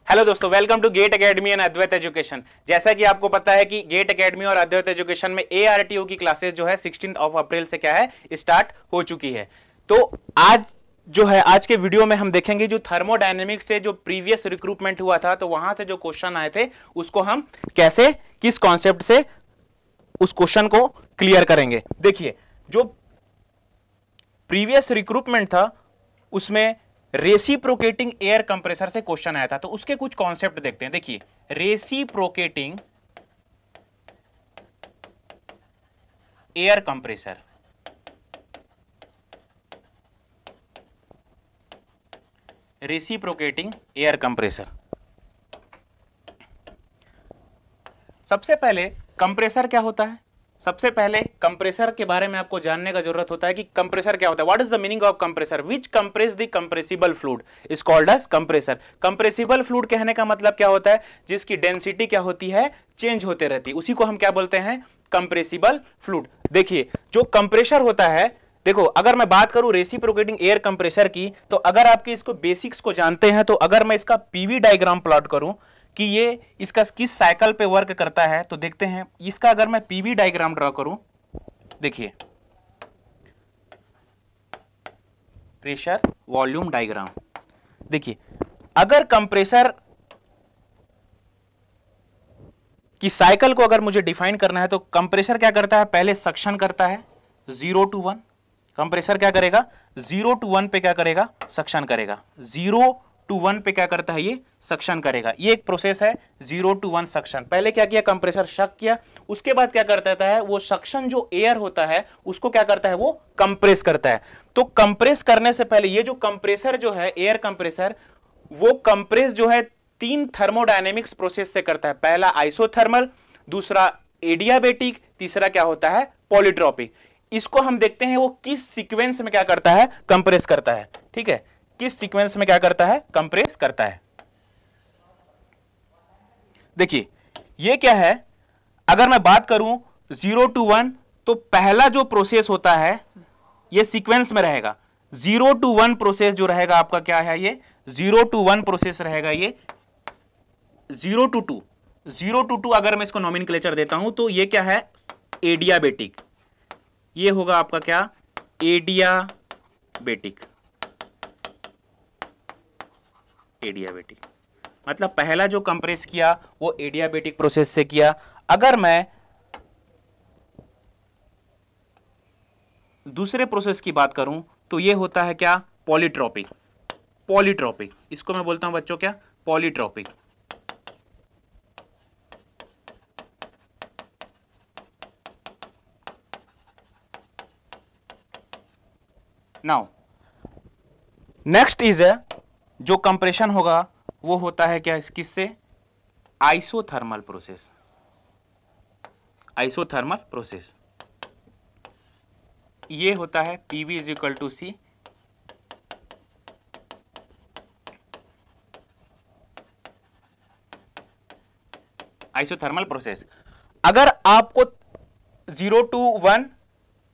Hello दोस्तों, welcome to GATE Academy and Advait education. जैसा कि आपको पता है कि गेट एकेडमी और अद्वैत एजुकेशन में ARTO की क्लासेस जो है 16 अप्रैल से क्या है स्टार्ट हो चुकी है। तो आज जो है आज के वीडियो में हम देखेंगे जो थर्मोडायनेमिक्स से जो प्रीवियस रिक्रूटमेंट हुआ था, तो वहां से जो क्वेश्चन आए थे उसको हम कैसे किस कॉन्सेप्ट से उस क्वेश्चन को क्लियर करेंगे। देखिए, जो प्रीवियस रिक्रूटमेंट था उसमें रेसिप्रोकेटिंग एयर कंप्रेसर से क्वेश्चन आया था, तो उसके कुछ कॉन्सेप्ट देखते हैं। देखिए, reciprocating air compressor, reciprocating air compressor. सबसे पहले कंप्रेसर क्या होता है? सबसे पहले कंप्रेसर के बारे में आपको जानने का जरूरत होता है कि कंप्रेसर क्या होता है। What is the meaning of compressor? Which compress the compressible fluid is called as compressor. Compressible fluid कहने का मतलब क्या होता है? जिसकी डेंसिटी क्या होती है, चेंज होते रहती है, उसी को हम क्या बोलते हैं, कंप्रेसिबल फ्लूइड। देखिए, जो कंप्रेसर होता है, देखो अगर मैं बात करूं रेसिप्रोकेटिंग एयर कंप्रेसर की, तो अगर आपके इसको बेसिक्स को जानते हैं, तो अगर मैं इसका पीवी डायग्राम प्लॉट करूं कि ये इसका किस साइकिल पे वर्क करता है, तो देखते हैं इसका अगर मैं पीवी डायग्राम ड्रॉ करूं। देखिए, प्रेशर वॉल्यूम डायग्राम। देखिए, अगर कंप्रेसर की साइकिल को अगर मुझे डिफाइन करना है, तो कंप्रेसर क्या करता है, पहले सक्शन करता है 0 to 1। कंप्रेसर क्या करेगा, 0 to 1 पे क्या करेगा, सक्शन करेगा। 0 to 1 पे क्या करता है, ये सक्शन करेगा। ये एक प्रोसेस है 0 to 1 सक्शन। पहले क्या किया, कंप्रेसर शक किया, उसके बाद क्या करता है, वो सक्शन जो एयर होता है उसको क्या करता है, वो कंप्रेस करता है। तो कंप्रेस करने से पहले ये जो कंप्रेसर जो है, एयर कंप्रेसर, वो कंप्रेस जो है 3 थर्मोडायनेमिक्स प्रोसेस से करता है। पहला आइसोथर्मल, दूसरा एडियाबेटिक, तीसरा क्या होता है, पॉलीट्रॉपिक। इसको हम देखते हैं वो किस सीक्वेंस में क्या करता है, कंप्रेस करता है। ठीक है, किस सीक्वेंस में क्या करता है, कंप्रेस करता है। देखिए, ये क्या है, अगर मैं बात करूं 0 to 1, तो पहला जो प्रोसेस होता है ये सीक्वेंस में रहेगा। 0 to 1 प्रोसेस जो रहेगा आपका क्या है, ये 0 to 1 प्रोसेस रहेगा। ये 0 to 2, 0 to 2 अगर मैं इसको नॉमेनक्लेचर देता हूं, तो ये क्या है, एडियाबेटिक। ये होगा आपका क्या, एडियाबेटिक। एडियाबेटिक मतलब पहला जो कंप्रेस किया वो एडियाबेटिक प्रोसेस से किया। अगर मैं दूसरे प्रोसेस की बात करूं, तो ये होता है क्या, पॉलीट्रॉपिक। पॉलीट्रॉपिक, इसको मैं बोलता हूं बच्चों क्या, पॉलीट्रॉपिक। नाउ नेक्स्ट इज जो कंप्रेशन होगा वो होता है क्या, किससे, आइसोथर्मल प्रोसेस। आइसोथर्मल प्रोसेस ये होता है PV = C। Isothermal process. अगर आपको 0 to 1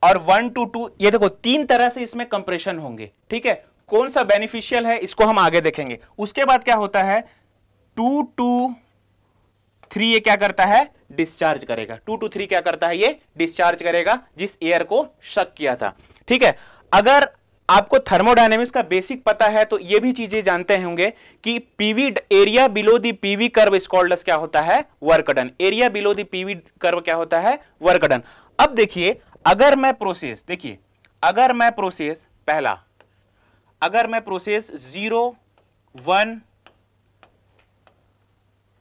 और 1 to 2, ये देखो 3 तरह से इसमें कंप्रेशन होंगे। ठीक है, कौन सा बेनिफिशियल है इसको हम आगे देखेंगे। उसके बाद क्या होता है, 2 to 3 ये क्या करता है, डिस्चार्ज करेगा। 2 to 3 क्या करता है, ये डिस्चार्ज करेगा जिस एयर को शक किया था। ठीक है, अगर आपको थर्मोडायनेमिक्स का बेसिक पता है तो ये भी चीजें जानते होंगे कि PV area below the PV curve is called as क्या होता है, work done. Area below the PV curve क्या होता है, वर्क डन। अब देखिए, अगर मैं प्रोसेस, देखिए अगर मैं प्रोसेस पहला, अगर मैं प्रोसेस 0, 1,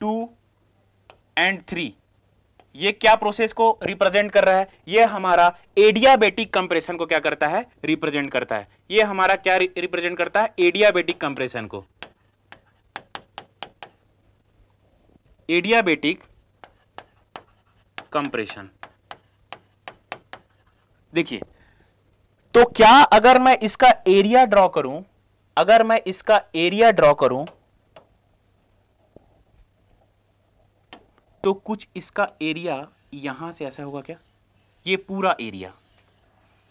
2 एंड 3, ये क्या प्रोसेस को रिप्रेजेंट कर रहा है, ये हमारा एडियाबेटिक कंप्रेशन को क्या करता है, रिप्रेजेंट करता है। ये हमारा क्या रिप्रेजेंट करता है, एडियाबेटिक कंप्रेशन को। Adiabatic compression. देखिए, तो क्या अगर मैं इसका एरिया ड्रॉ करूं, अगर मैं इसका एरिया ड्रॉ करूं, तो कुछ इसका एरिया यहां से ऐसा होगा क्या, ये पूरा एरिया,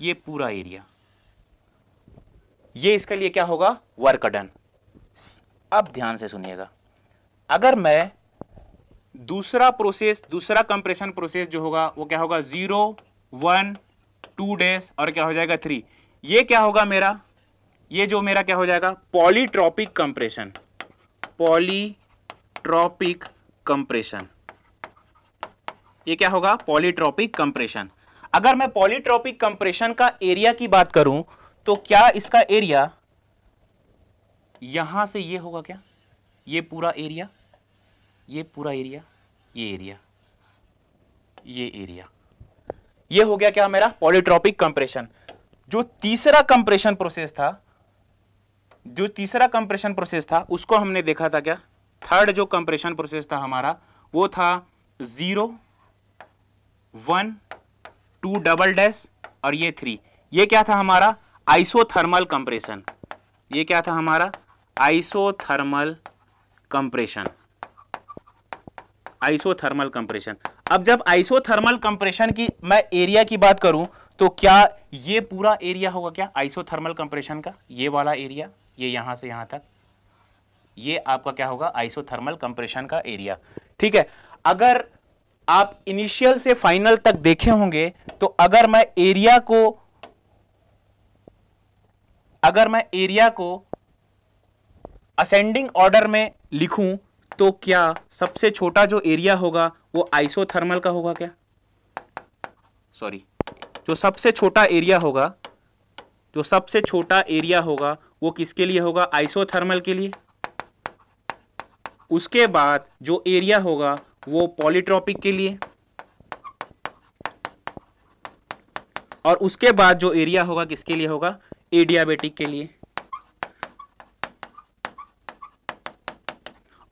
ये पूरा एरिया, ये इसके लिए क्या होगा, वर्क डन। अब ध्यान से सुनिएगा, अगर मैं दूसरा कंप्रेशन प्रोसेस जो होगा वो क्या होगा 0 1 2 डैश और क्या हो जाएगा 3, ये क्या होगा मेरा, ये जो मेरा क्या हो जाएगा पॉलीट्रॉपिक कंप्रेशन, पॉलीट्रॉपिक कंप्रेशन, ये क्या होगा पॉलीट्रॉपिक कंप्रेशन। अगर मैं पॉलीट्रॉपिक कंप्रेशन का एरिया की बात करूं तो क्या इसका एरिया यहां से ये होगा क्या, ये पूरा एरिया, ये पूरा एरिया, ये एरिया, ये एरिया, ये हो गया क्या मेरा पॉलीट्रॉपिक कंप्रेशन। जो तीसरा कंप्रेशन प्रोसेस था उसको हमने देखा था क्या, थर्ड जो कंप्रेशन प्रोसेस था हमारा वो था 0 1 2 डबल डैश और ये 3, ये क्या था हमारा आइसोथर्मल कंप्रेशन, ये क्या था हमारा आइसोथर्मल कंप्रेशन, आइसोथर्मल कंप्रेशन। अब जब आइसोथर्मल कंप्रेशन की मैं एरिया की बात करूं तो क्या ये पूरा एरिया होगा क्या आइसोथर्मल कंप्रेशन का, ये वाला एरिया, ये यहां से यहां तक, ये आपका क्या होगा आइसोथर्मल कंप्रेशन का एरिया। ठीक है, अगर आप इनिशियल से फाइनल तक देखे होंगे तो अगर मैं एरिया को असेंडिंग ऑर्डर में लिखूं तो क्या सबसे छोटा जो एरिया होगा वो आइसोथर्मल का होगा क्या, सॉरी, जो सबसे छोटा एरिया होगा वो किसके लिए होगा आइसोथर्मल के लिए। उसके बाद जो एरिया होगा वो पॉलीट्रॉपिक के लिए, और उसके बाद जो एरिया होगा किसके लिए होगा एडियाबेटिक के लिए।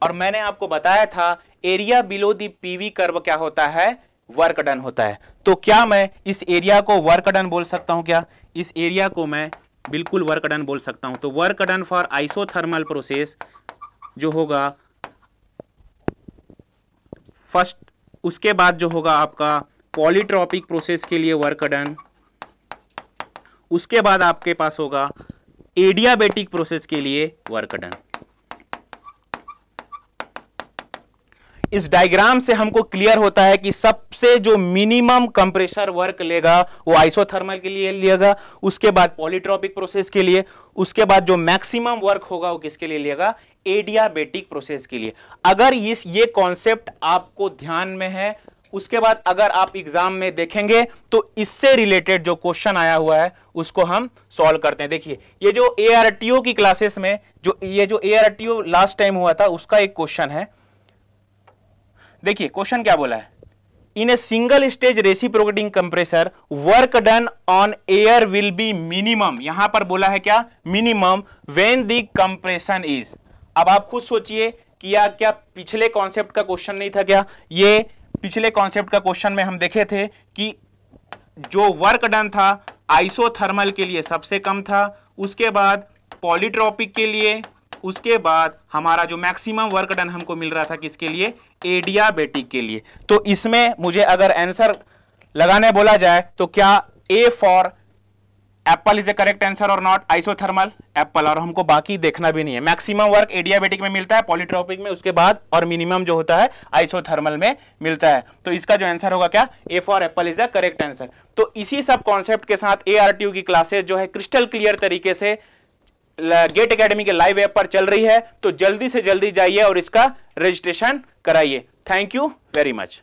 और मैंने आपको बताया था area below the PV curve क्या होता है वर्क डन होता है। तो क्या मैं इस एरिया को वर्क डन बोल सकता हूं क्या, इस एरिया को मैं बिल्कुल वर्क डन बोल सकता हूं। तो work done for isothermal process जो होगा फर्स्ट, उसके बाद जो होगा आपका पॉलीट्रॉपिक प्रोसेस के लिए वर्क डन, उसके बाद आपके पास होगा एडियाबेटिक प्रोसेस के लिए वर्क डन। इस डायग्राम से हमको क्लियर होता है कि सबसे जो मिनिमम कंप्रेसर वर्क लेगा वो आइसोथर्मल के लिए लेगा, उसके बाद पॉलीट्रॉपिक प्रोसेस के लिए, उसके बाद जो मैक्सिमम वर्क होगा वो किसके लिए लेगा एडियाबेटिक प्रोसेस के लिए। अगर ये कॉन्सेप्ट आपको ध्यान में है, उसके बाद अगर आप एग्जाम में देखेंगे तो इससे रिलेटेड जो क्वेश्चन आया हुआ है उसको हम सॉल्व करते हैं। देखिए ये जो ARTO की क्लासेस में जो ARTO लास्ट टाइम हुआ था उसका एक क्वेश्चन है। देखिए क्वेश्चन क्या बोला है, in a single stage reciprocating compressor work done on air will be minimum, यहां पर बोला है क्या minimum when the compression is. अब आप खुद सोचिए कि क्या पिछले कॉन्सेप्ट का क्वेश्चन नहीं था क्या, ये पिछले कॉन्सेप्ट का क्वेश्चन में हम देखे थे कि जो वर्क डन था आइसोथर्मल के लिए सबसे कम था, उसके बाद पॉलीट्रॉपिक के लिए, उसके बाद हमारा जो मैक्सिमम वर्क डन हमको मिल रहा था किसके लिए एडियाबेटिक के लिए। तो इसमें मुझे अगर आंसर लगाने बोला जाए तो क्या A for Apple is A correct answer और नॉट आइसोथर्मल एप्पल, और हमको बाकी देखना भी नहीं है। मैक्सिमम वर्क एडियाबेटिक में मिलता है, पॉलीट्रॉपिक में उसके बाद, और मिनिमम जो होता है आइसोथर्मल में मिलता है। तो इसका जो आंसर होगा क्या A for Apple is the correct answer. तो इसी सब कॉन्सेप्ट के साथ ARTO की क्लासेस जो है क्रिस्टल क्लियर तरीके से गेट एकेडमी के लाइव ऐप पर चल रही है, तो जल्दी से जल्दी जाइए और इसका रजिस्ट्रेशन कराइए। Thank you very much.